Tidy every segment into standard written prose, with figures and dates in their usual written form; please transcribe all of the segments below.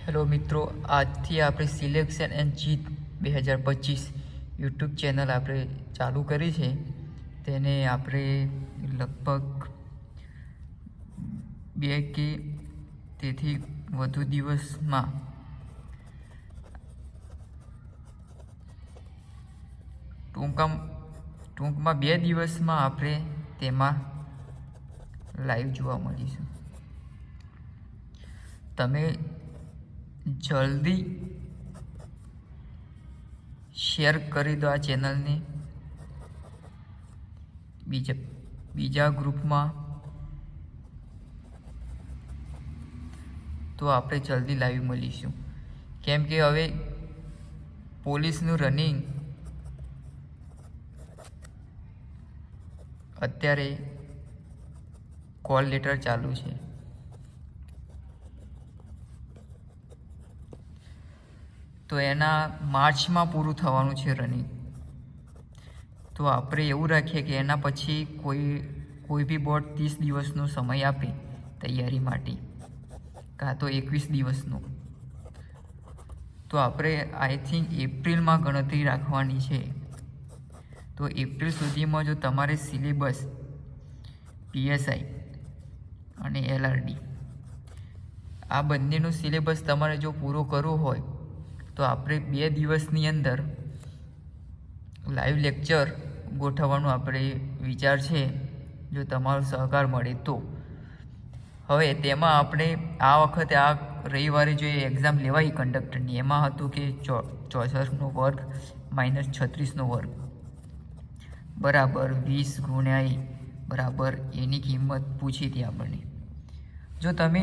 Hello મિત્રો, આજથી આપણે સિલેક્શન એન્ડ જીત 2025 યુટ્યુબ ચેનલ આપણે ચાલુ કરી છે. તેને આપણે લગભગ 2 કે તેથી વધુ દિવસમાં ટૂંકમાં 2 દિવસમાં આપણે તેમાં લાઈવ જોવા મળીશું. તમે જલ્દી શેર કરી દો આ ચેનલને બીજા ગ્રુપમાં, તો આપણે જલ્દી લાઈવ મળીશું. કેમ કે હવે પોલીસનું રનિંગ અત્યારે કોલ લેટર ચાલુ છે. તો એના માર્ચમાં પૂરું થવાનું છે રનિંગ. તો આપણે એવું રાખીએ કે એના પછી કોઈ બી બોર્ડ 30 દિવસનો સમય આપે તૈયારી માટે, કાં તો 21 દિવસનો. તો આપણે આઈ થિંક એપ્રિલમાં ગણતરી રાખવાની છે. તો એપ્રિલ સુધીમાં જો તમારે સિલેબસ PSI અને LRD આ બંનેનો સિલેબસ તમારે જો પૂરો કરવો હોય તો આપણે 2 દિવસની અંદર લાઈવ લેક્ચર ગોઠવવાનો આપણે વિચાર છે, જો તમારો સહકાર મળે તો. હવે તેમાં આપણે આ વખતે આ રવિવારે જો એક્ઝામ લેવાઈ કંડક્ટરની, એમાં હતું કે 64નો વર્ગ માઇનસ 36નો વર્ગ બરાબર 20 ગુણ્યા A બરાબર એની કિંમત પૂછી હતી આપણને. જો તમે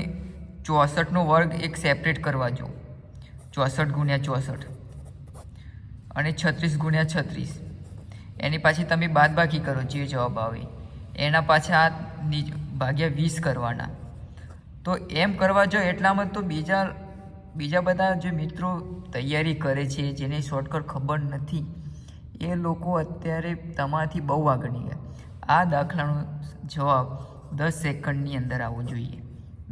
64નો વર્ગ એક સેપરેટ કરવા જો 64 ગુણ્યા 64 અને 36 ગુણ્યા 36, એની પાછી તમે બાદબાકી કરો જે જવાબ આવે એના પાછા ભાગ્યા 20 કરવાના. તો એમ કરવા જો એટલામાં તો બીજા બધા જે મિત્રો તૈયારી કરે છે, જેને શોર્ટકટ ખબર નથી, એ લોકો અત્યારે તમારાથી બહુ આગળ ગયા. આ દાખલાનો જવાબ 10 સેકન્ડની અંદર આવવો જોઈએ.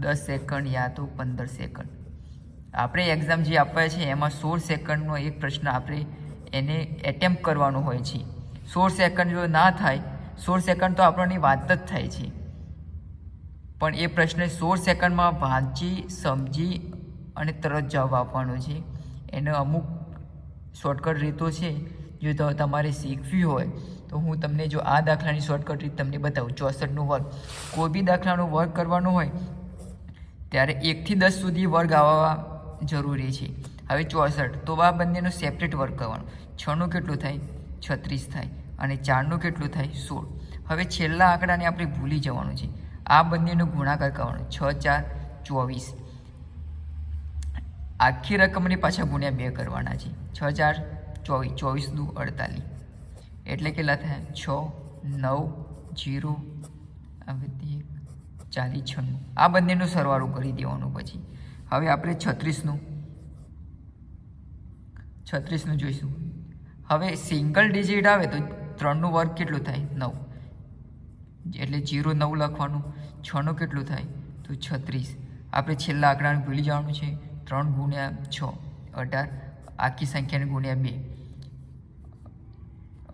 10 સેકન્ડ યા તો 15 સેકન્ડ. આપણે એક્ઝામ જે આપવા છે એમાં 16 સેકન્ડનો એક પ્રશ્ન આપણે એને એટેમ્પ કરવાનો હોય છે. 16 સેકન્ડ જો ના થાય, 16 સેકન્ડ તો આપણને વાત જ થાય છે, પણ એ પ્રશ્ન 16 સેકન્ડમાં વાંચી સમજી અને તરત જવાબ આપવાનો છે. એને અમુક શોર્ટકટ રીતો છે, જો તમારે શીખવી હોય તો હું તમને જો આ દાખલાની શોર્ટકટ રીત તમને બતાવું. 64નો વર્ગ, કોઈ બી દાખલાનો વર્ગ કરવાનો હોય ત્યારે 1 થી 10 સુધી વર્ગ આવવા જરૂરી છે. હવે 64 તો આ બંનેનો સેપરેટ વર્ગ કરવાનો. 6નું કેટલું થાય? 36 થાય. અને 4નું કેટલું થાય? 16. હવે છેલ્લા આંકડાને આપણે ભૂલી જવાનું છે. આ બંનેનો ગુણાકાર કરવાનો. 6 4 24. આખી રકમને પાછા ગુણ્યા 2 કરવાના છે. 6 4 24, 24 દુ 48, એટલે કેટલા થાય? 6 9 0 40 96. આ બંનેનો સરવાળો કરી દેવાનો. પછી હવે આપણે 36નું જોઈશું. હવે સિંગલ ડિજિટ આવે તો 3નો વર્ગ કેટલું થાય? 9, એટલે 0 9 લખવાનું. 6નું કેટલું થાય? તો 36. આપણે છેલ્લા આંકડાને ભૂલી જવાનું છે. 3 ગુણ્યા 6 18, આખી સંખ્યાને ગુણ્યા 2,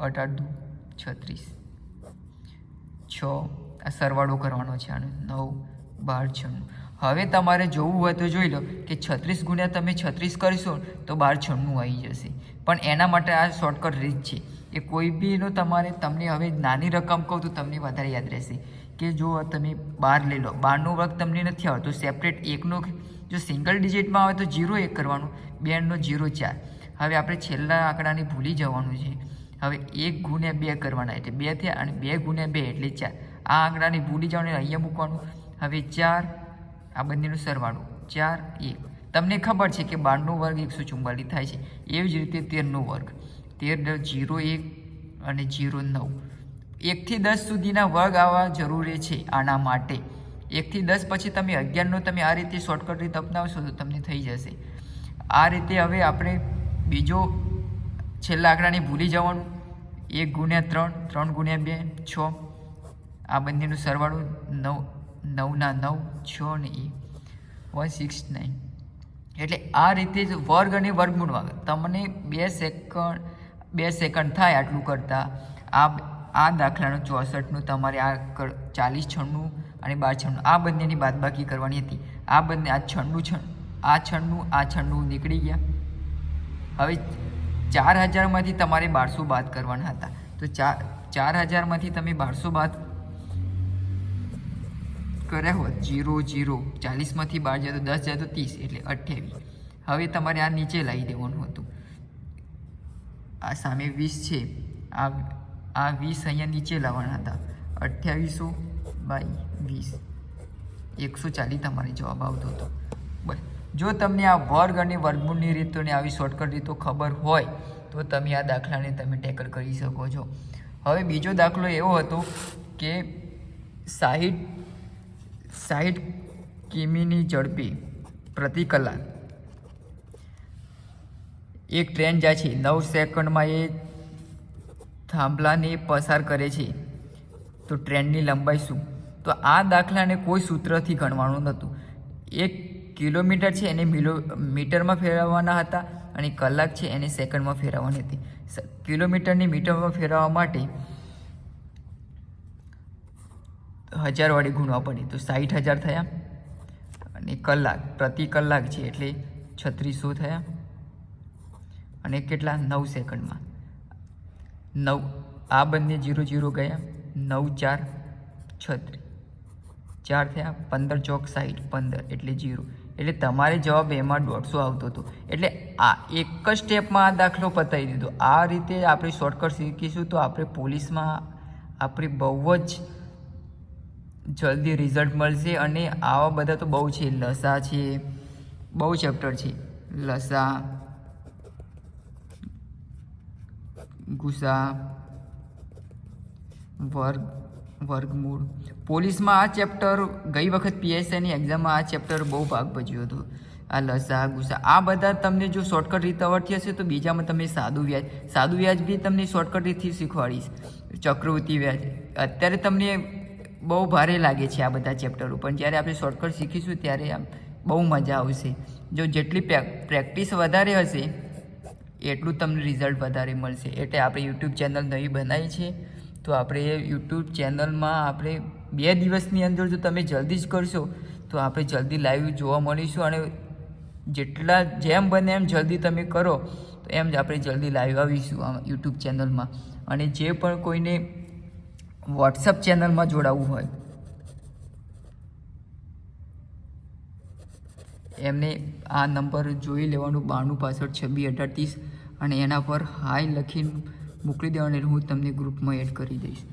18 દુ 36, 6. આ સરવાળો કરવાનો છે આનો. 9 12 96. હવે તમારે જોવું હોય તો જોઈ લો કે 36 ગુણ્યા તમે 36 કરીશો તો 12 96 આવી જશે. પણ એના માટે આ શોર્ટકટ રીત છે. એ કોઈ બીનો તમને હવે નાની રકમ કહું તો તમને વધારે યાદ રહેશે. કે જો તમે 12 લઈ લો, 12નો વર્ગ તમને નથી આવતો સેપરેટ. 1નો જો સિંગલ ડિજિટમાં આવે તો 0 1 કરવાનું, 2નો 0 4. હવે આપણે છેલ્લા આંકડાને ભૂલી જવાનું છે. હવે 1 ગુણ્યા 2 કરવાના, એટલે 2 થયા, અને 2 ગુણ્યા 2 એટલે 4. આ આંકડાને ભૂલી જવાનું, અહીંયા મૂકવાનું. હવે 4, આ બંનેનો સરવાળો 4 1. તમને ખબર છે કે 12નો વર્ગ 144 થાય છે. એવી જ રીતે 13નો વર્ગ 13 0 1 અને 0 9. 1 થી 10 સુધીના વર્ગ આવવા જરૂરી છે આના માટે. 1 થી 10 પછી તમે 11નો તમે આ રીતે શોર્ટકટ રીત અપનાવશો તો તમને થઈ જશે. આ રીતે હવે આપણે બીજો છેલ્લા આંકડાને ભૂલી જવાનું. 1 ગુણ્યા 3, 3 ગુણ્યા 2 6. આ બંનેનો સરવાળો 9 9 ના 9 6 ને 1 169. એટલે આ રીતે જ વર્ગ અને વર્ગમૂળમાં તમને 2 સેકન્ડ થાય આટલું કરતાં આ દાખલાનું 64નું તમારે આ 40 96 અને 12 96 આ બંનેની બાદબાકી કરવાની હતી. આ બંને આ 96 નીકળી ગયા. હવે 4000માંથી તમારે 1200 બાદ કરવાના હતા. તો 4000માંથી તમે 1200 બાદ કર્યા હોત 0 0 40માંથી 12 જાય તો 10 જાય તો 30 એટલે 28. હવે તમારે આ નીચે લાવી દેવાનું હતું. આ સામે 20 છે, આ 20 અહીંયા નીચે લાવવાના હતા. 2800/20 140 તમારે જવાબ આવતો હતો. બસ જો તમને આ વર્ગ અને વર્ગમૂળની રીતોને આવી શોર્ટકટ રીતો ખબર હોય તો તમે આ દાખલાને તમે ટેકલ કરી શકો છો. હવે બીજો દાખલો એવો હતો કે 60 કિમીની ઝડપે પ્રતિ કલાક એક ટ્રેન જાય છે. 9 સેકન્ડમાં એ થાંભલાને પસાર કરે છે તો ટ્રેનની લંબાઈ શું? તો આ દાખલાને કોઈ સૂત્રથી ગણવાનું નહોતું. 1 કિલોમીટર છે એને મીટરમાં ફેરવવાના હતા અને કલાક છે એને સેકન્ડમાં ફેરવવાની હતી. કિલોમીટરની મીટરમાં ફેરવવા માટે 1000 વડે ગુણવા પડે તો 60,000 થયા અને કલાક પ્રતિ કલાક છે એટલે 3600 થયા અને કેટલા 9 સેકન્ડમાં 9 આ બંને 0 0 ગયા 9 4 36 4 થયા 15 ચોક 60 15 એટલે 0 એટલે તમારે જવાબ એમાં 150 આવતો હતો. એટલે આ એક જ સ્ટેપમાં આ દાખલો પતાવી દીધો. આ રીતે આપણે શોર્ટકટ શીખીશું તો આપણે પોલીસમાં આપણે બહુ જ જલ્દી રિઝલ્ટ મળશે. અને આવા બધા તો બહુ છે, લસા છે, બહુ ચેપ્ટર છે, લસા ગુસા વર્ગમૂળ. પોલીસમાં આ ચેપ્ટર ગઈ વખત PSIની એક્ઝામમાં આ ચેપ્ટર બહુ ભાગ ભજ્યો હતો. આ લસા ગુસા આ બધા તમને જો શોર્ટકટ રીત આવડતી હશે તો બીજામાં તમે સાદું વ્યાજ બી તમને શોર્ટકટ રીતથી શીખવાડીશ. ચક્રવૃત્તિ વ્યાજ અત્યારે તમને બહુ ભારે લાગે છે આ બધા ચેપ્ટરો, પણ જ્યારે આપણે શોર્ટકટ શીખીશું ત્યારે આમ બહુ મજા આવશે. જો જેટલી પ્રેક્ટિસ વધારે હશે એટલું તમને રિઝલ્ટ વધારે મળશે. એટલે આપણે યુટ્યુબ ચેનલ નવી બનાવી છે તો આપણે યુટ્યુબ ચેનલમાં આપણે 2 દિવસની અંદર જો તમે જલ્દી જ કરશો તો આપણે જલ્દી લાઈવ જોવા મળીશું. અને જેમ બને એમ જલ્દી તમે કરો તો એમ જ આપણે જલ્દી લાઈવ આવીશું આ યુટ્યુબ ચેનલમાં. અને જે પણ કોઈને વોટ્સઅપ ચેનલમાં જોડાવવું હોય એમને આ નંબર જોઈ લેવાનું 9265261830 અને એના પર હાય લખીને મોકલી દેવાનું એટલે હું તમને ગ્રુપમાં એડ કરી દઈશ.